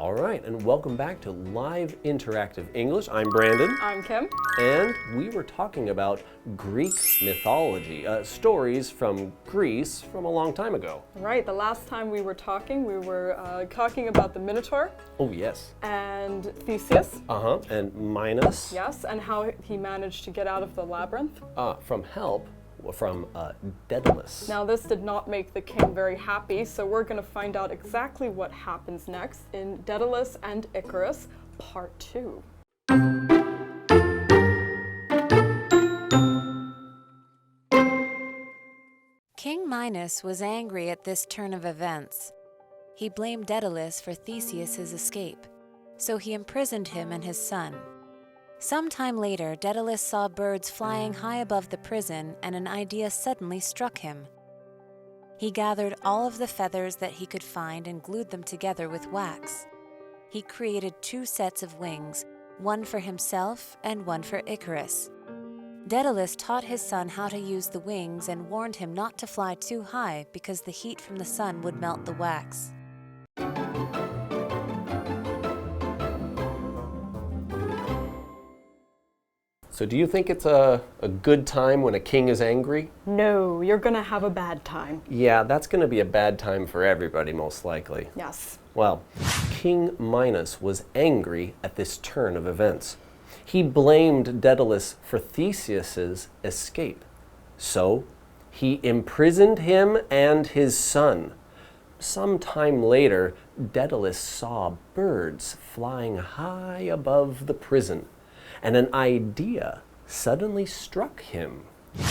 All right, and welcome back to Live Interactive English. I'm Brandon. I'm Kim. And we were talking about Greek mythology, stories from Greece from a long time ago. Right, the last time we were talking about the Minotaur. Oh, yes. And Theseus. And Minos. Yes, and how he managed to get out of the labyrinth. From help from Daedalus. Now this did not make the king very happy, so we're going to find out exactly what happens next in Daedalus and Icarus, Part 2. King Minos was angry at this turn of events. He blamed Daedalus for Theseus's escape, so he imprisoned him and his son. Sometime later, Daedalus saw birds flying high above the prison, and an idea suddenly struck him. He gathered all of the feathers that he could find and glued them together with wax. He created 2 sets of wings, one for himself and one for Icarus. Daedalus taught his son how to use the wings and warned him not to fly too high because the heat from the sun would melt the wax. So do you think it's a good time when a king is angry? No, you're going to have a bad time. Yeah, that's going to be a bad time for everybody, most likely. Yes. Well, King Minos was angry at this turn of events. He blamed Daedalus for Theseus's escape. So, he imprisoned him and his son. Sometime later, Daedalus saw birds flying high above the prison, and an idea suddenly struck him.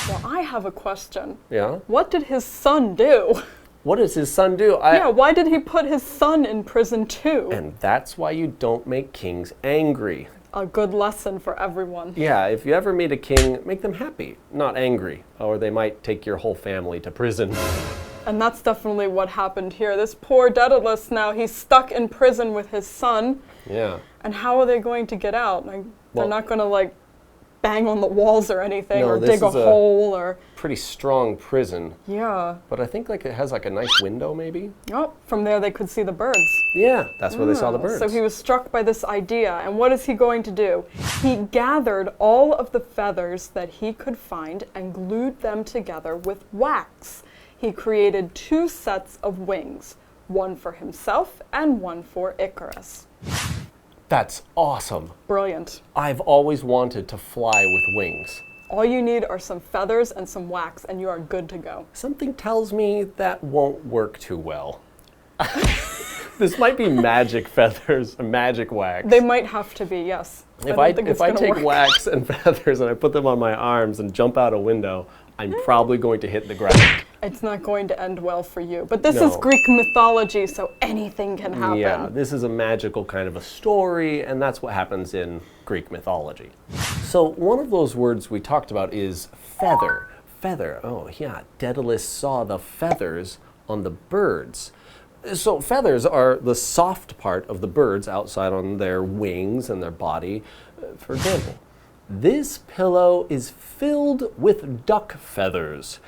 Well, I have a question. Yeah? What did his son do? What does his son do? Why did he put his son in prison too? And that's why you don't make kings angry. A good lesson for everyone. Yeah, if you ever meet a king, make them happy, not angry, or they might take your whole family to prison. And that's definitely what happened here. This poor Daedalus now, he's stuck in prison with his son. Yeah. And how are they going to get out? They're not going to bang on the walls or anything, or dig a hole or... Pretty strong prison. Yeah. But I think it has a nice window maybe. Oh, from there they could see the birds. Yeah, that's where they saw the birds. So he was struck by this idea, and what is he going to do? He gathered all of the feathers that he could find and glued them together with wax. He created 2 sets of wings, one for himself and one for Icarus. That's awesome. Brilliant. I've always wanted to fly with wings. All you need are some feathers and some wax, and you are good to go. Something tells me that won't work too well. This might be magic feathers, magic wax. They might have to be, yes. If I take wax and feathers and I put them on my arms and jump out a window, I'm probably going to hit the ground. It's not going to end well for you. But this is Greek mythology, so anything can happen. Yeah, this is a magical kind of a story, and that's what happens in Greek mythology. So one of those words we talked about is feather. Feather, oh yeah, Daedalus saw the feathers on the birds. So feathers are the soft part of the birds outside on their wings and their body. For example, this pillow is filled with duck feathers.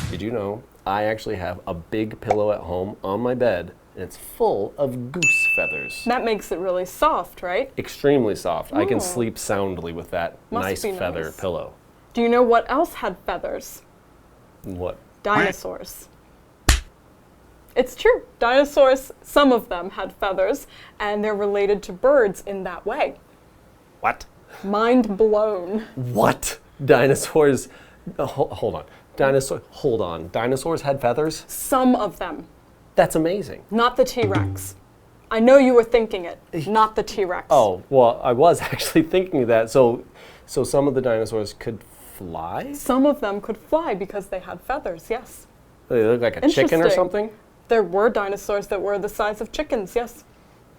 Did you know I actually have a big pillow at home on my bed, and it's full of goose feathers. That makes it really soft, right? Extremely soft. I can sleep soundly with that nice feather nice. pillow. Do you know what else had feathers? What? Dinosaurs. It's true. Dinosaurs, some of them had feathers, and they're related to birds in that way. What? Mind blown. What? Dinosaurs? Hold on. Dinosaurs had feathers? Some of them. That's amazing. Not the T-Rex. I know you were thinking it. Not the T-Rex. Oh, well, I was actually thinking that. So some of the dinosaurs could fly? Some of them could fly because they had feathers, yes. They look like a chicken or something? There were dinosaurs that were the size of chickens, yes.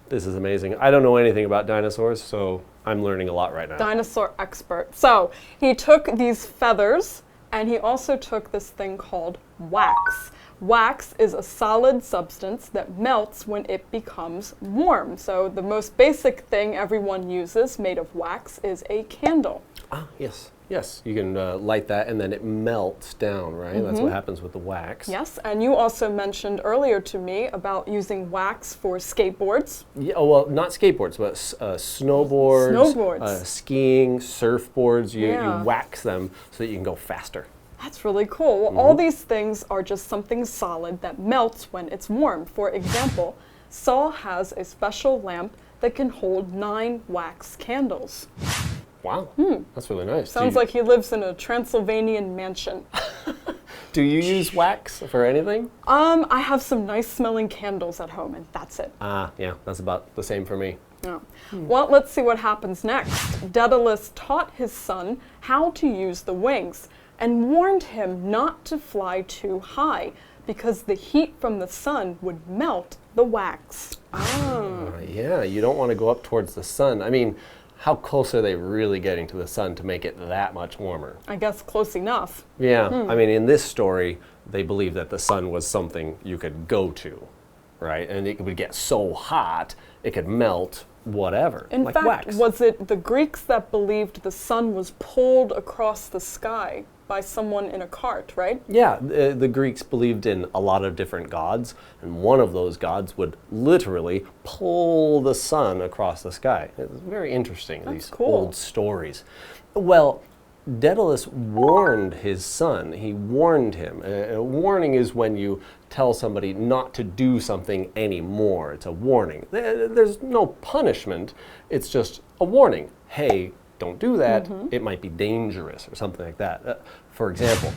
This is amazing. I don't know anything about dinosaurs, so I'm learning a lot right now. Dinosaur expert. So he took these feathers, and he also took this thing called wax. Wax is a solid substance that melts when it becomes warm. So the most basic thing everyone uses made of wax is a candle. Ah, yes. Yes, you can light that and then it melts down, right? That's what happens with the wax. Yes, and you also mentioned earlier to me about using wax for skateboards. Yeah, well, not skateboards, but snowboards, skiing, surfboards. You wax them so that you can go faster. That's really cool. Well, all these things are just something solid that melts when it's warm. For example, Saul has a special lamp that can hold 9 wax candles. Wow, that's really nice. Sounds like he lives in a Transylvanian mansion. Do you use wax for anything? I have some nice smelling candles at home, and that's it. Ah, yeah, that's about the same for me. Yeah. Well, let's see what happens next. Daedalus taught his son how to use the wings and warned him not to fly too high because the heat from the sun would melt the wax. Yeah, you don't want to go up towards the sun. I mean, how close are they really getting to the sun to make it that much warmer? I guess close enough. Yeah, I mean, in this story, they believe that the sun was something you could go to, right? And it would get so hot, it could melt whatever, In like fact, wax. was it the Greeks that believed the sun was pulled across the sky by someone in a cart, right? Yeah, the Greeks believed in a lot of different gods, and one of those gods would literally pull the sun across the sky. It's very interesting, these old stories. Well, Daedalus warned his son. He warned him. A warning is when you tell somebody not to do something anymore. It's a warning. There's no punishment. It's just a warning. Hey, don't do that. It might be dangerous or something like that. For example,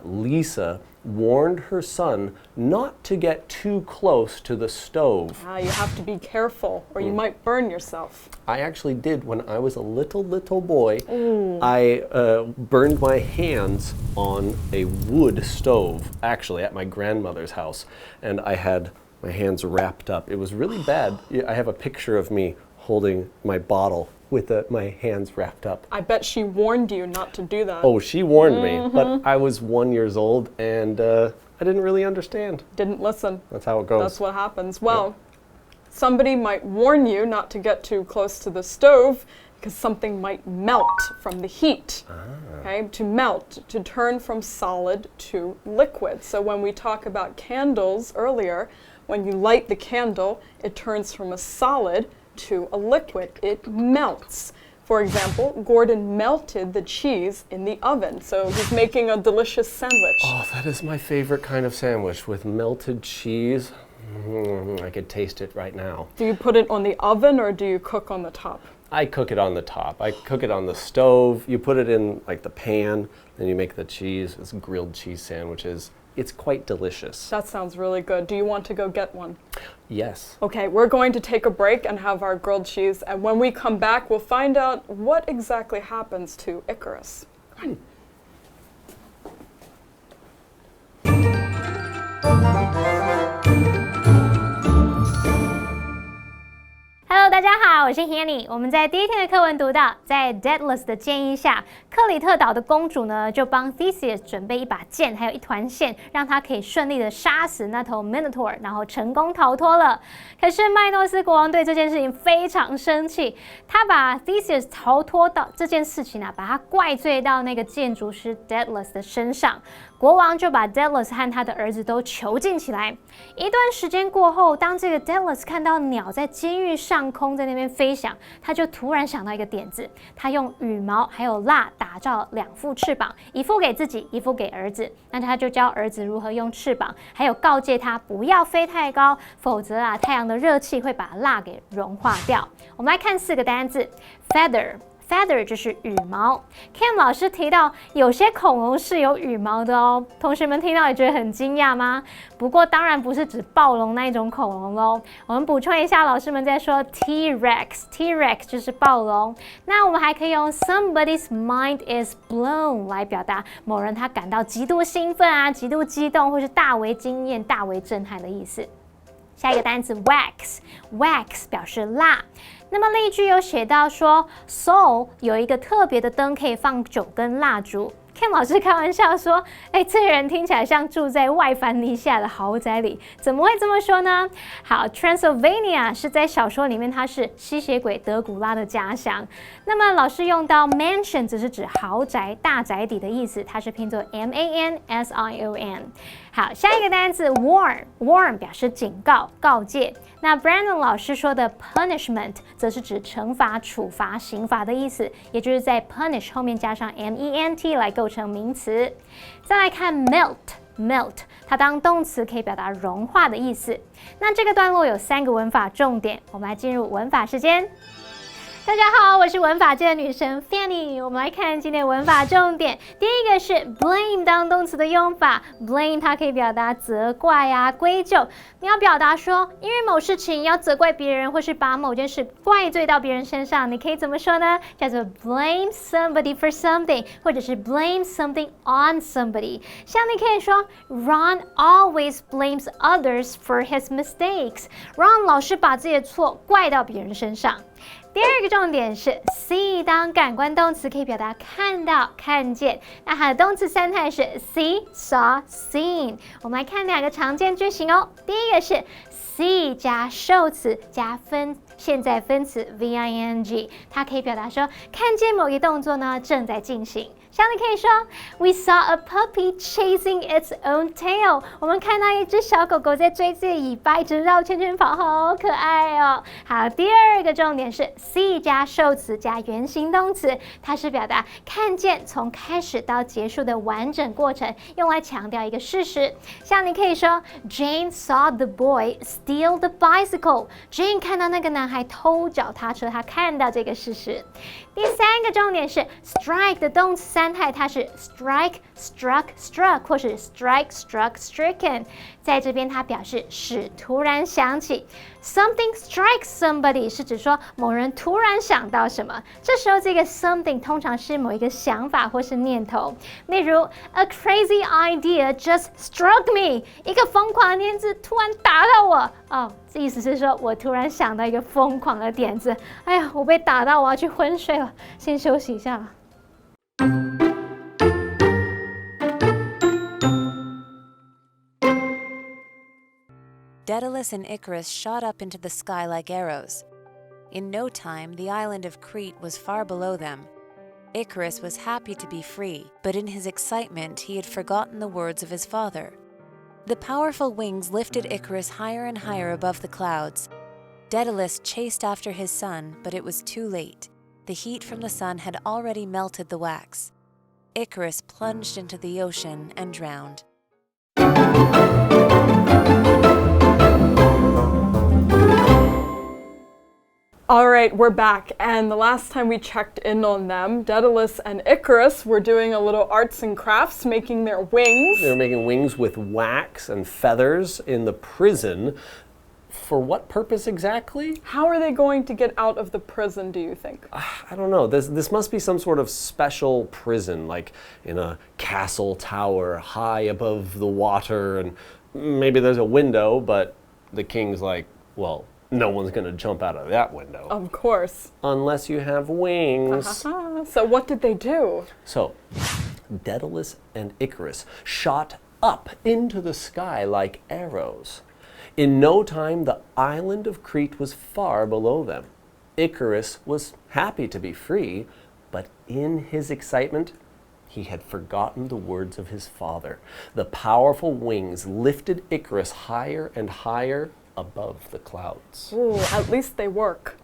Lisa warned her son not to get too close to the stove. You have to be careful or you might burn yourself. I actually did when I was a little boy. I burned my hands on a wood stove, actually at my grandmother's house, and I had my hands wrapped up. It was really bad. I have a picture of me holding my bottle with my hands wrapped up. I bet she warned you not to do that. Oh, she warned me, but I was 1 year old and I didn't really understand. Didn't listen. That's how it goes. That's what happens. Well, somebody might warn you not to get too close to the stove because something might melt from the heat. Okay, to melt, to turn from solid to liquid. So when we talk about candles earlier, when you light the candle, it turns from a solid to a liquid. It melts. For example, Gordon melted the cheese in the oven, so he's making a delicious sandwich. Oh, that is my favorite kind of sandwich with melted cheese. I could taste it right now. Do you put it on the oven or do you cook on the top? I cook it on the top. I cook it on the stove. You put it in like the pan, then you make the cheese. It's grilled cheese sandwiches. It's quite delicious. That sounds really good. Do you want to go get one? Yes. Okay, we're going to take a break and have our grilled cheese, and when we come back, we'll find out what exactly happens to Icarus. Hello， 大家好，我是 Hanny。我们在第一天的课文读到，在 Daedalus 的建议下，克里特岛的公主呢就帮 Theseus 准备一把剑，还有一团线，让他可以顺利的杀死那头 Minotaur， 然后成功逃脱了。可是麦诺斯国王对这件事情非常生气，他把 Theseus 逃脱到这件事情把他怪罪到那个建筑师 Daedalus 的身上。国王就把 Daedalus 和他的儿子都囚禁起来。一段时间过后，当这个 Daedalus 看到鸟在监狱上空在那边飞翔，他就突然想到一个点子，他用羽毛还有蜡打造2副翅膀，一副给自己，一副给儿子。那他就教儿子如何用翅膀，还有告诫他不要飞太高，否则太阳的热气会把蜡给融化掉。我们来看4个单字 ，feather。Feather 就是羽毛。Kim 老师提到，有些恐龙是有羽毛的哦。同学们听到也觉得很惊讶吗？不过当然不是指暴龙那一种恐龙咯。我们补充一下，老师们在说 T-Rex 就是暴龙。那我们还可以用 Somebody's mind is blown 来表达某人他感到极度兴奋极度激动，或是大为惊艳、大为震撼的意思。下一个单词 wax 表示蜡。那么例句有写到说 Saul 有一个特别的灯可以放9根蜡烛。Kim 老师开玩笑说，这个人听起来像住在外凡尼下的豪宅里，怎么会这么说呢？好 ，Transylvania 是在小说里面它是吸血鬼德古拉的家乡。那么老师用到 mansion 只是指豪宅、大宅邸的意思，它是拼作 M-A-N-S-I-O-N。好，下一个单词 warn 表示警告、告诫。那 Brandon 老师说的 punishment 则是指惩罚、处罚、刑罚的意思，也就是在 punish 后面加上 M-E-N-T 来构成名词。再来看 melt， 它当动词可以表达融化的意思。那这个段落有3个文法重点，我们来进入文法时间。大家好，我是文法界的女神 Fanny。我们来看今天的文法重点。第一个是 blame 当动词的用法 ，blame 它可以表达责怪啊、归咎。你要表达说，因为某事情要责怪别人，或是把某件事怪罪到别人身上，你可以怎么说呢？叫做 blame somebody for something， 或者是 blame something on somebody。像你可以说 Ron always blames others for his mistakes。Ron 老是把自己的错怪到别人身上。第二个重点是 see 当感官动词可以表达看到、看见，那它的动词3态是 see、saw、seen。我们来看2个常见句型哦。第一个是 see 加受词加现在分词 V-I-N-G， 它可以表达说看见某一动作呢正在进行。像你可以说 We saw a puppy chasing its own tail。我们看到一只小狗狗在追自己的尾巴，一直绕圈圈跑，好可爱哦。好，第二个重点是 see 加受词加原形动词，它是表达看见从开始到结束的完整过程，用来强调一个事实。像你可以说 Jane saw the boy steal the bicycle。Jane 看到那个男孩偷脚踏车，他看到这个事实。第3个重点是 strike 的动词3态，它是 strike、struck、struck 或是 strike、struck、stricken。在这边它表示使突然想起。Something strikes somebody 是指说某人突然想到什么，这时候这个 something 通常是某一个想法或是念头。例如 A crazy idea just struck me， 一个疯狂的念头突然打到我。这意思是说我突然想到一个疯狂的点子，哎呀，我被打到，我要去昏睡了，先休息一下吧。Daedalus and Icarus shot up into the sky like arrows. In no time, the island of Crete was far below them. Icarus was happy to be free, but in his excitement, he had forgotten the words of his father. The powerful wings lifted Icarus higher and higher above the clouds. Daedalus chased after his son, but it was too late. The heat from the sun had already melted the wax. Icarus plunged into the ocean and drowned. All right, we're back, and the last time we checked in on them, Daedalus and Icarus were doing a little arts and crafts, making their wings. They were making wings with wax and feathers in the prison. For what purpose exactly? How are they going to get out of the prison, do you think? I don't know. This must be some sort of special prison, like in a castle tower high above the water, and maybe there's a window, but the king's like, well, no one's going to jump out of that window. Of course. Unless you have wings. So what did they do? So, Daedalus and Icarus shot up into the sky like arrows. In no time, the island of Crete was far below them. Icarus was happy to be free, but in his excitement, he had forgotten the words of his father. The powerful wings lifted Icarus higher and higher above the clouds. Ooh, at least they work.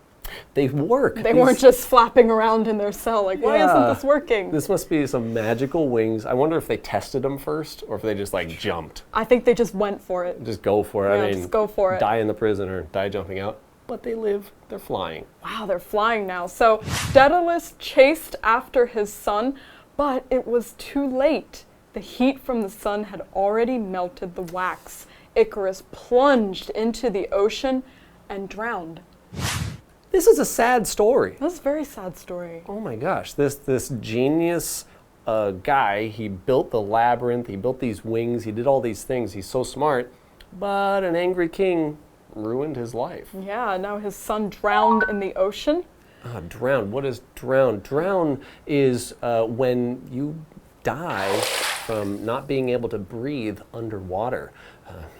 They work. They weren't just flapping around in their cell like, why isn't this working? This must be some magical wings. I wonder if they tested them first or if they just like jumped. I think they just went for it. Just go for it. Yeah, I mean, just go for it. Die in the prison or die jumping out. But they live. They're flying. Wow, they're flying now. So Daedalus chased after his son, but it was too late. The heat from the sun had already melted the wax. Icarus plunged into the ocean and drowned. This is a sad story. That's a very sad story. Oh my gosh, this genius guy, he built the labyrinth, he built these wings, he did all these things, he's so smart, but an angry king ruined his life. Yeah, now his son drowned in the ocean. Drown, what is drown? Drown is when you die from not being able to breathe underwater.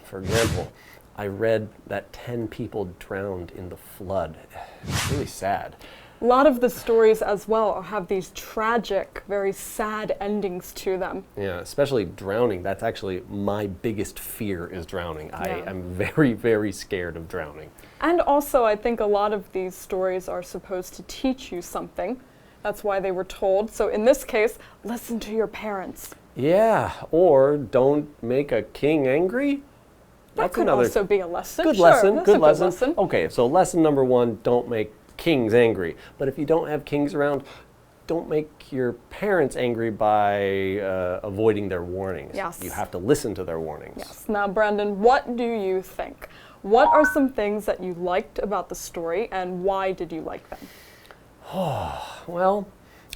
For example, I read that 10 people drowned in the flood. It's really sad. A lot of the stories as well have these tragic, very sad endings to them. Yeah, especially drowning. That's actually my biggest fear is drowning. I am very, very scared of drowning. And also, I think a lot of these stories are supposed to teach you something. That's why they were told. So in this case, listen to your parents. Yeah, or don't make a king angry. That could also be a lesson. Good lesson, good lesson. Okay, so lesson number 1, don't make kings angry. But if you don't have kings around, don't make your parents angry by avoiding their warnings. Yes. You have to listen to their warnings. Yes. Now, Brandon, what do you think? What are some things that you liked about the story, and why did you like them? Well,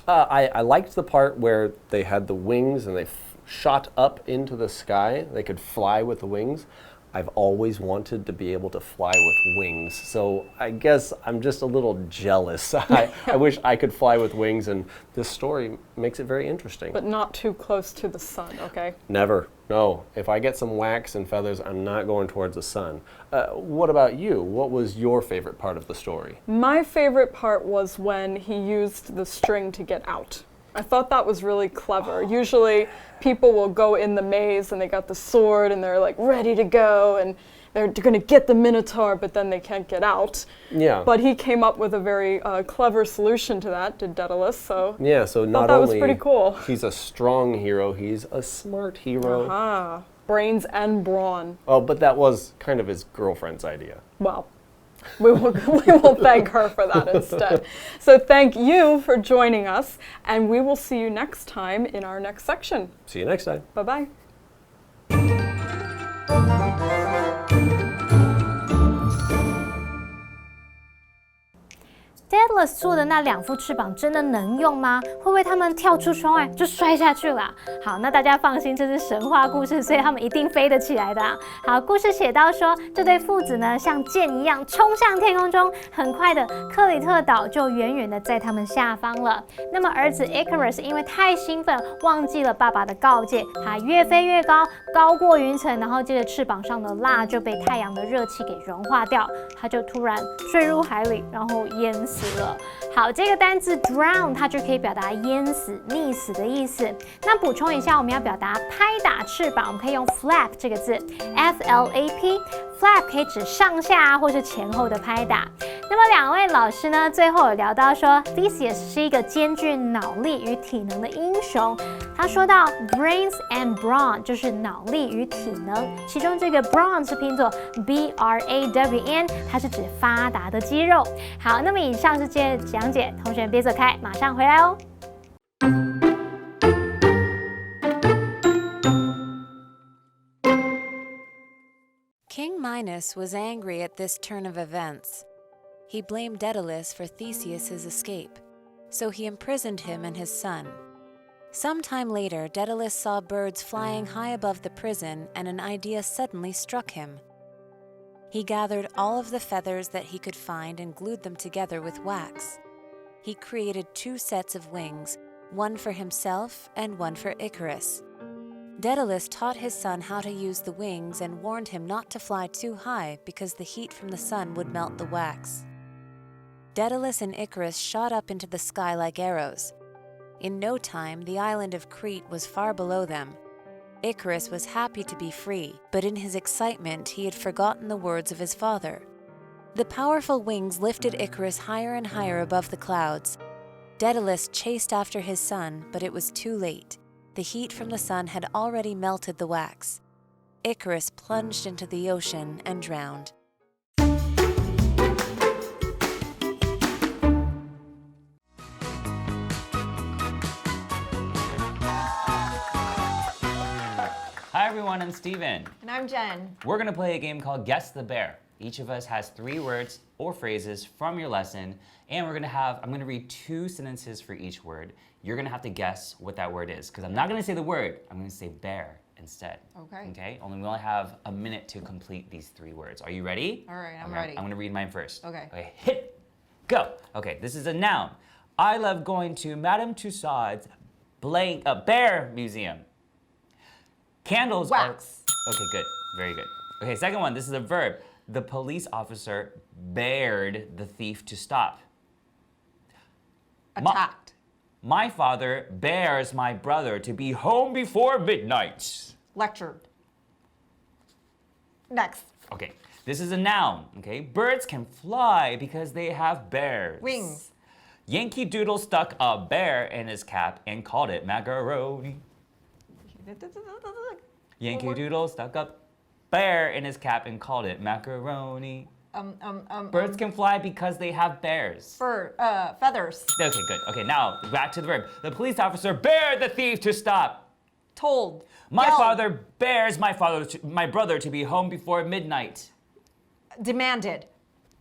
I liked the part where they had the wings and they shot up into the sky. They could fly with the wings. I've always wanted to be able to fly with wings, so I guess I'm just a little jealous. I wish I could fly with wings, and this story makes it very interesting. But not too close to the sun, okay? Never. No. If I get some wax and feathers, I'm not going towards the sun. What about you? What was your favorite part of the story? My favorite part was when he used the string to get out. I thought that was really clever. Usually people will go in the maze and they got the sword and they're like ready to go and they're going to get the Minotaur, but then they can't get out. Yeah. But he came up with a very clever solution to that, did Daedalus. So yeah, so not that only was pretty cool. He's a strong hero, he's a smart hero. Ah, brains and brawn. Oh, but that was kind of his girlfriend's idea. Well, we will thank her for that instead. So thank you for joining us, and we will see you next time in our next section. See you next time. Bye-bye. Daedalus 做的那2副翅膀真的能用吗？会不会他们跳出窗外就摔下去了？好，那大家放心，这是神话故事，所以他们一定飞得起来的。好，故事写到说，这对父子呢像箭一样冲向天空中，很快的克里特岛就远远的在他们下方了。那么儿子 Icarus 因为太兴奋，忘记了爸爸的告诫，他越飞越高，高过云层，然后接着翅膀上的蜡就被太阳的热气给融化掉，他就突然坠入海里，然后淹死了。好，这个单字 drown 它就可以表达淹死、溺死的意思。那补充一下，我们要表达拍打翅膀，我们可以用 flap 这个字 ，F-L-A-P。flap 可以指上下或是前后的拍打。那么2位老师呢，最后有聊到说 Theseus 是一个兼具脑力与体能的英雄。他说到 brains and brawn 就是脑力与体能，其中这个 brawn 是拼作 B-R-A-W-N， 它是指发达的肌肉。好，那么以上是今天的讲解，同学们别走开，马上回来哦。King Minos was angry at this turn of events. He blamed Daedalus for Theseus's escape, so he imprisoned him and his son. Sometime later, Daedalus saw birds flying high above the prison, and an idea suddenly struck him. He gathered all of the feathers that he could find and glued them together with wax. He created 2 sets of wings, one for himself and one for Icarus. Daedalus taught his son how to use the wings and warned him not to fly too high because the heat from the sun would melt the wax. Daedalus and Icarus shot up into the sky like arrows. In no time, the island of Crete was far below them. Icarus was happy to be free, but in his excitement, he had forgotten the words of his father. The powerful wings lifted Icarus higher and higher above the clouds. Daedalus chased after his son, but it was too late. The heat from the sun had already melted the wax. Icarus plunged into the ocean and drowned. Hi everyone, I'm Steven. And I'm Jen. We're going to play a game called Guess the Bear. Each of us has 3 words or phrases from your lesson, and I'm going to read 2 sentences for each word. You're going to have to guess what that word is, because I'm not going to say the word, I'm going to say bear instead. Okay. We only have a minute to complete these 3 words. Are you ready? All right, I'm ready. I'm going to read mine first. Okay. Hit, go. Okay, this is a noun. I love going to Madame Tussauds bear museum. Candles Wax. are... Okay, good. Very good. Okay, second one. This is a verb. The police officer bared the thief to stop. Attacked. My father bears my brother to be home before midnight. Lectured. Next. Okay, this is a noun, okay? Birds can fly because they have bears. Wings. Yankee Doodle stuck a bear in his cap and called it macaroni. Yankee Doodle stuck a bear in his cap and called it macaroni. Birds can fly because they have bears. Feathers. Okay, good. Okay, now back to the verb. The police officer bared the thief to stop. Told. My Yelled. father bears my brother to be home before midnight. Demanded.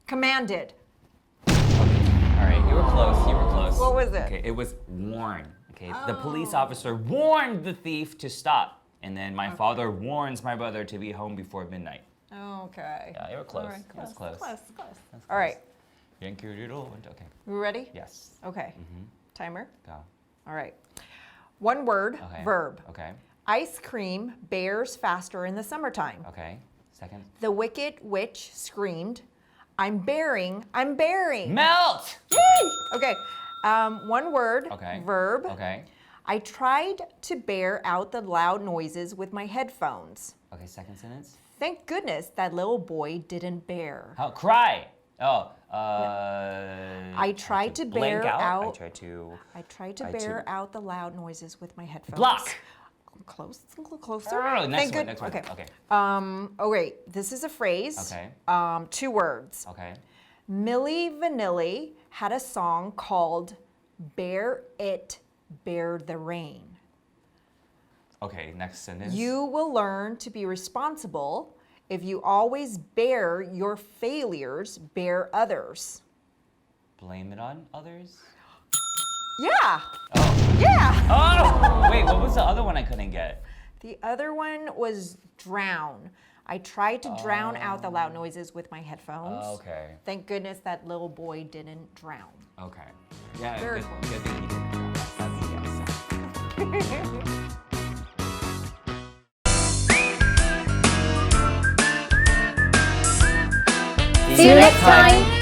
Commanded. All right, you were close. You were close. What was it? Okay, it was warn. Okay, the police officer warned the thief to stop, and then my father warns my brother to be home before midnight. Okay. Yeah, you were close. All right, That was close. Close. That's All right. Yankee Doodle. Okay. We ready? Yes. Okay. Timer. Go. All right. One word, Okay. verb. Okay. Ice cream bears faster in the summertime. Okay. Second. The wicked witch screamed, I'm bearing. Melt. Yay! Okay. One word, Okay. verb. Okay. I tried to bear out the loud noises with my headphones. Okay. Second sentence. Thank goodness that little boy didn't bear. How? Cry. Oh. I tried to blank bear out. out. I tried to bear out the loud noises with my headphones. block. Close, closer. Oh, next Thank one. good- Next one. Okay. Okay. Oh wait, this is a phrase. Okay. 2 words. Okay. Milli Vanilli had a song called "Bear It, Bear the Rain." Okay. Next sentence. You will learn to be responsible if you always bear your failures, bear others. Blame it on others. Yeah. Oh. Yeah. Oh. Wait. What was the other one I couldn't get? The other one was drown. I tried to drown out the loud noises with my headphones. Okay. Thank goodness that little boy didn't drown. Okay. Yeah. Very good, cool. good thing he didn't. See you next time.